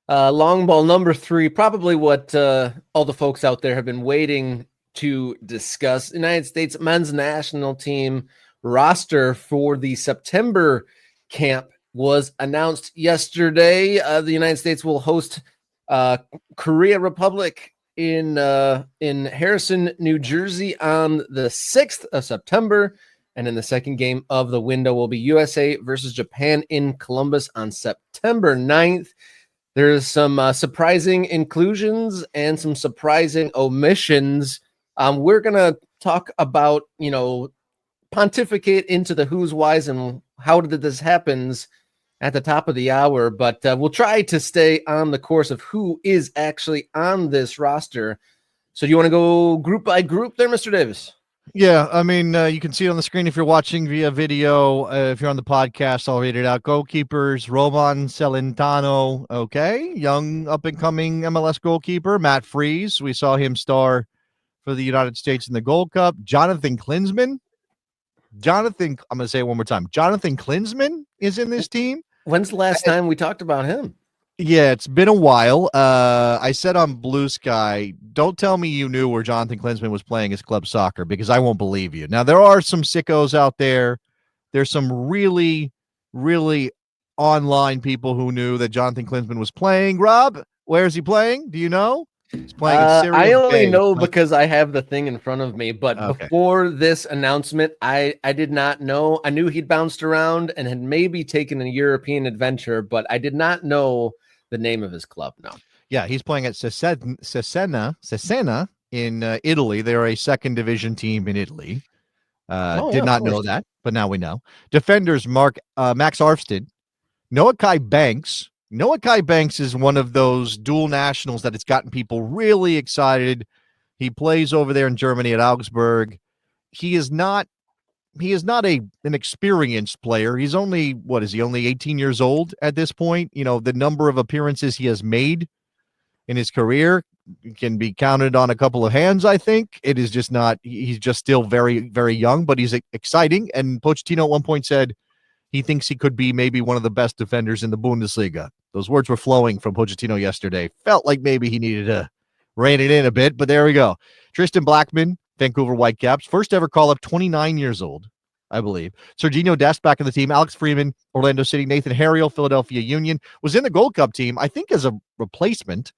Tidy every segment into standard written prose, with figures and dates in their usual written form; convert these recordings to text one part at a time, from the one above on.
Long ball number 3, probably what all the folks out there have been waiting to discuss. United States men's national team roster for the September camp was announced yesterday. The United States will host Korea Republic in Harrison, New Jersey on the 6th of September. And in the second game of the window will be USA versus Japan in Columbus on September 9th. There's some surprising inclusions and some surprising omissions. We're going to talk about, pontificate into the who's, whys, and how did this happens at the top of the hour. But we'll try to stay on the course of who is actually on this roster. So do you want to go group by group there, Mr. Davis? Yeah, I mean, you can see it on the screen if you're watching via video. If you're on the podcast, I'll read it out. Goalkeepers, Roman Celentano, okay. Young up-and-coming MLS goalkeeper. Matt Freese, we saw him star for the United States in the Gold Cup. Jonathan Klinsmann. I'm going to say it one more time. Jonathan Klinsmann is in this team. When's the last time we talked about him? Yeah, it's been a while. I said on Blue Sky, don't tell me you knew where Jonathan Klinsmann was playing his club soccer because I won't believe you. Now, there are some sickos out there. There's some really, really online people who knew that Jonathan Klinsmann was playing. Rob, where is he playing? Do you know? He's playing in Syria. I only know because I have the thing in front of me. But before this announcement, I did not know. I knew he'd bounced around and had maybe taken a European adventure, but I did not know the name of his club. No. Yeah, he's playing at Cesena in Italy. They're a second division team in Italy. Did not know that, but now we know. Defenders, Max Arfstad, Noah Kai Banks. Noah Kai Banks is one of those dual nationals that it's gotten people really excited. He plays over there in Germany at Augsburg. He is not an experienced player. He's only, only 18 years old at this point. The number of appearances he has made in his career can be counted on a couple of hands, I think. It is just not, he's just still very, very young, but he's exciting. And Pochettino at one point said he thinks he could be maybe one of the best defenders in the Bundesliga. Those words were flowing from Pochettino yesterday. Felt like maybe he needed to rein it in a bit, but there we go. Tristan Blackman, Vancouver Whitecaps, first ever call-up, 29 years old, I believe. Serginho Dest back in the team. Alex Freeman, Orlando City. Nathan Harriel, Philadelphia Union. Was in the Gold Cup team, I think, as a replacement,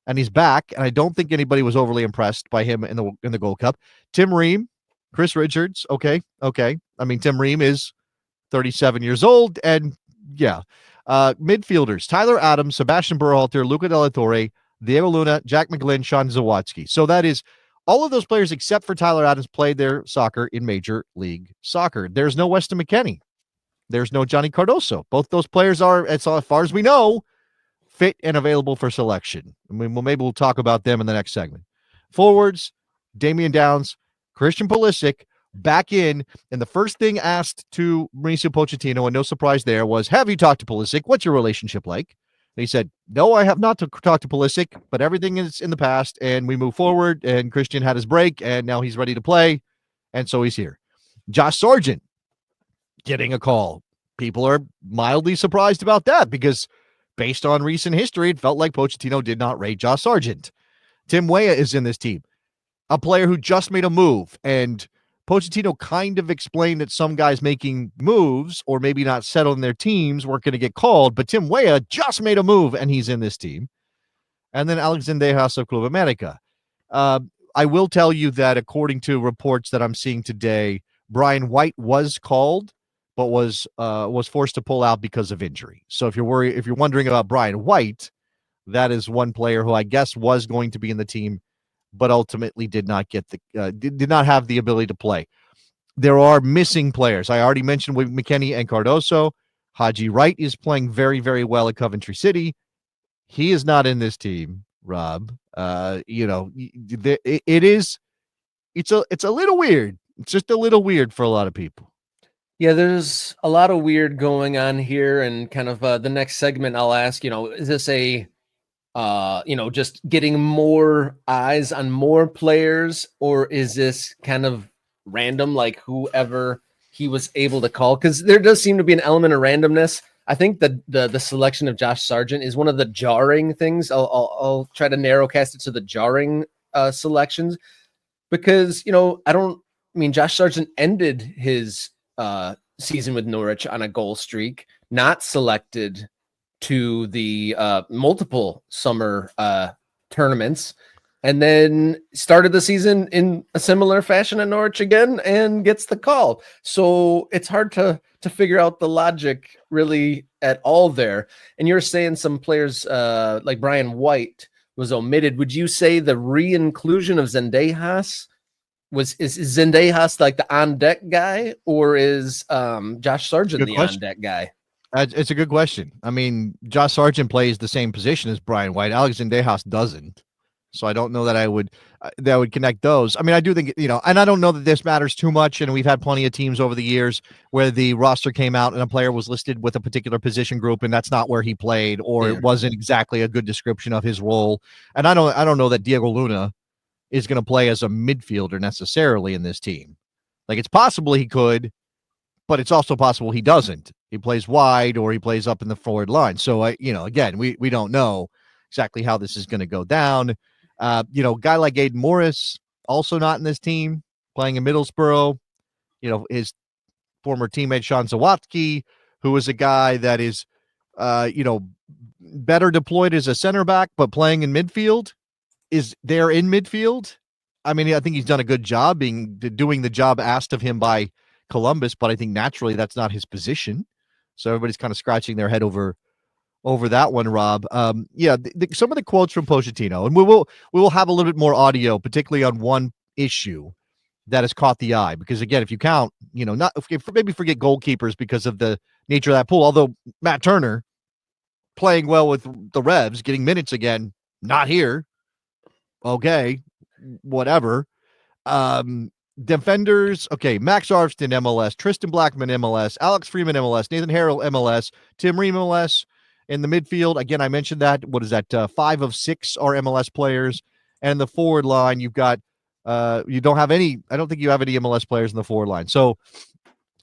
and he's back, and I don't think anybody was overly impressed by him in the Gold Cup. Tim Ream, Chris Richards, okay. I mean, Tim Ream is 37 years old, and yeah. Midfielders, Tyler Adams, Sebastian Berhalter, Luca de la Torre, Diego Luna, Jack McGlynn, Sean Zawatsky. So that is all of those players except for Tyler Adams played their soccer in Major League Soccer. There's no Weston McKennie. There's no Johnny Cardoso. Both those players are, as far as we know, fit and available for selection. I mean, maybe we'll talk about them in the next segment. Forwards, Damian Downs, Christian Pulisic, back in, and the first thing asked to Mauricio Pochettino, and no surprise there, was, have you talked to Pulisic? What's your relationship like? And he said, no, I have not talked to Pulisic, but everything is in the past, and we move forward, and Christian had his break, and now he's ready to play, and so he's here. Josh Sargent getting a call. People are mildly surprised about that, because based on recent history, it felt like Pochettino did not rate Josh Sargent. Tim Weah is in this team, a player who just made a move, and Pochettino kind of explained that some guys making moves or maybe not settled in their teams weren't going to get called, but Tim Weah just made a move, and he's in this team. And then Alex Zendejas of Club America. I will tell you that according to reports that I'm seeing today, Brian White was called, but was forced to pull out because of injury. So if you're wondering about Brian White, that is one player who I guess was going to be in the team, but ultimately did not have the ability to play. There are missing players. I already mentioned with McKennie and Cardoso. Haji Wright is playing very, very well at Coventry City. He is not in this team, Rob. It's a little weird. It's just a little weird for a lot of people. Yeah, there's a lot of weird going on here, and kind of the next segment I'll ask, is this a just getting more eyes on more players, or is this kind of random, like whoever he was able to call? Because there does seem to be an element of randomness. I think the selection of Josh Sargent is one of the jarring things. I'll try to narrowcast it to the jarring selections, because Josh Sargent ended his season with Norwich on a goal streak, not selected to the multiple summer tournaments, and then started the season in a similar fashion at Norwich again and gets the call. So it's hard to figure out the logic really at all there. And you're saying some players like Brian White was omitted. Would you say the re-inclusion of Zendejas is Zendejas like the on deck guy, or is Josh Sargent the on deck guy? It's a good question. I mean, Josh Sargent plays the same position as Brian White. Alex Zendejas doesn't. So I don't know that I would connect those. I mean, I do think, and I don't know that this matters too much. And we've had plenty of teams over the years where the roster came out and a player was listed with a particular position group, and that's not where he played, or it wasn't exactly a good description of his role. And I don't know that Diego Luna is going to play as a midfielder necessarily in this team. Like, it's possible he could, but it's also possible he doesn't. He plays wide or he plays up in the forward line. So again, we don't know exactly how this is going to go down. Guy like Aiden Morris, also not in this team, playing in Middlesbrough. His former teammate Sean Zawatsky, who is a guy that is, better deployed as a center back, but playing in midfield, is there in midfield. I mean, I think he's done a good job doing the job asked of him by Columbus, but I think naturally that's not his position. So everybody's kind of scratching their head over that one, Rob. Some of the quotes from Pochettino, and we will have a little bit more audio, particularly on one issue that has caught the eye. Because again, if you count, maybe forget goalkeepers because of the nature of that pool. Although Matt Turner playing well with the Revs, getting minutes again, not here. Okay, whatever. Defenders, okay, Max Arfston, MLS, Tristan Blackman, MLS, Alex Freeman, MLS, Nathan Harrell, MLS, Tim Ream, MLS. In the midfield, again, I mentioned that. What is that? 5 of 6 are MLS players. And the forward line, you've got, you don't have any, I don't think you have any MLS players in the forward line. So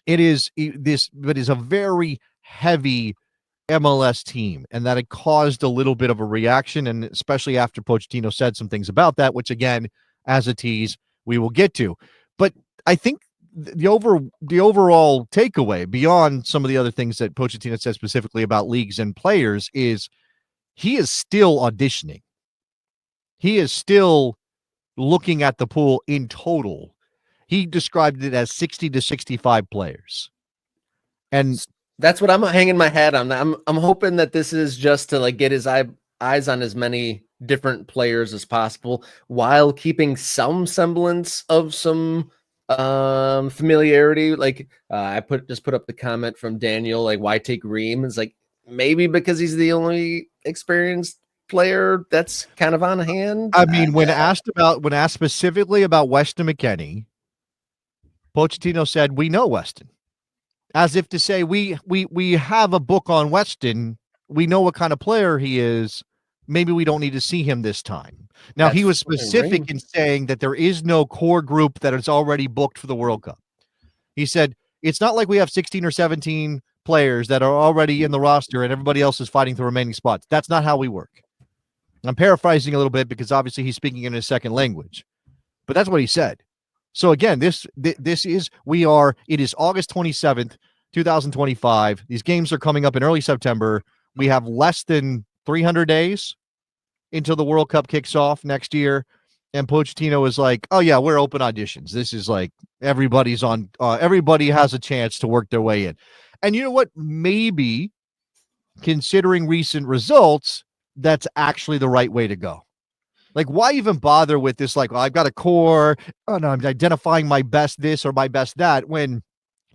it is a very heavy MLS team, and that had caused a little bit of a reaction, and especially after Pochettino said some things about that, which again, as a tease, we will get to. But I think the overall takeaway, beyond some of the other things that Pochettino said specifically about leagues and players, is he is still auditioning. He is still looking at the pool in total. He described it as 60 to 65 players. And that's what I'm hanging my hat on. I'm hoping that this is just to get his eyes on as many different players as possible, while keeping some semblance of some familiarity. I put up the comment from Daniel, why take Ream? It's maybe because he's the only experienced player that's kind of on hand. I mean, when asked specifically about Weston McKennie, Pochettino said, "We know Weston," as if to say, we have a book on Weston. We know what kind of player he is. Maybe we don't need to see him this time. Now, he was specific in saying that there is no core group that is already booked for the World Cup. He said, it's not like we have 16 or 17 players that are already in the roster and everybody else is fighting the remaining spots. That's not how we work. I'm paraphrasing a little bit because obviously he's speaking in his second language, but that's what he said. So again, it is August 27th, 2025. These games are coming up in early September. We have less than 300 days until the World Cup kicks off next year. And Pochettino is like, oh yeah, we're open auditions. This is everybody has a chance to work their way in. And you know what? Maybe considering recent results, that's actually the right way to go. Why even bother with this? I've got a core. Oh no, I'm identifying my best this or my best that, when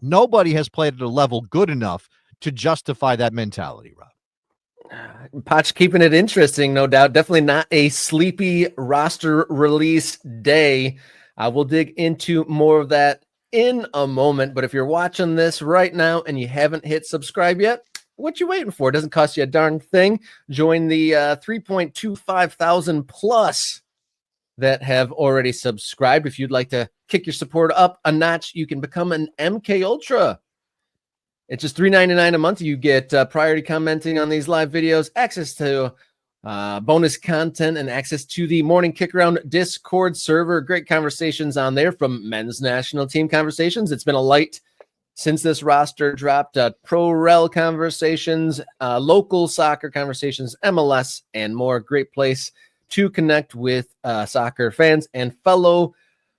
nobody has played at a level good enough to justify that mentality, Rob. Poch keeping it interesting, no doubt. Definitely not a sleepy roster release day. We'll dig into more of that in a moment. But if you're watching this right now and you haven't hit subscribe yet, what you waiting for? It doesn't cost you a darn thing. Join the 3.25 thousand plus that have already subscribed. If you'd like to kick your support up a notch, you can become an MK Ultra. It's just $3.99 a month. You get priority commenting on these live videos, access to bonus content, and access to the Morning Kick Around Discord server. Great conversations on there, from men's national team conversations. It's been a light since this roster dropped. Pro rel conversations, local soccer conversations, MLS, and more. Great place to connect with soccer fans and fellow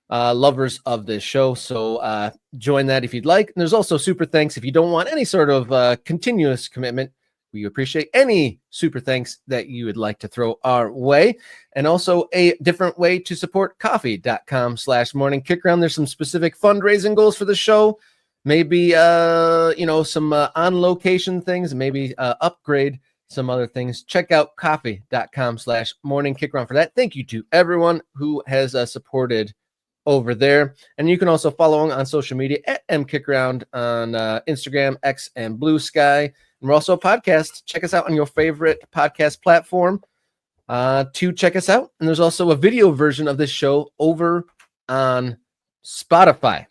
lovers of this show. So join that if you'd like. And there's also super thanks if you don't want any sort of continuous commitment. We appreciate any super thanks that you would like to throw our way. And also a different way to support coffee.com/morning kickaround. There's some specific fundraising goals for the show. Maybe, some on location things, maybe upgrade some other things. Check out coffee.com/morning kickaround for that. Thank you to everyone who has supported over there. And you can also follow along on social media at mkickaround on Instagram, X, and Blue Sky. And we're also a podcast. Check us out on your favorite podcast platform to check us out. And there's also a video version of this show over on Spotify.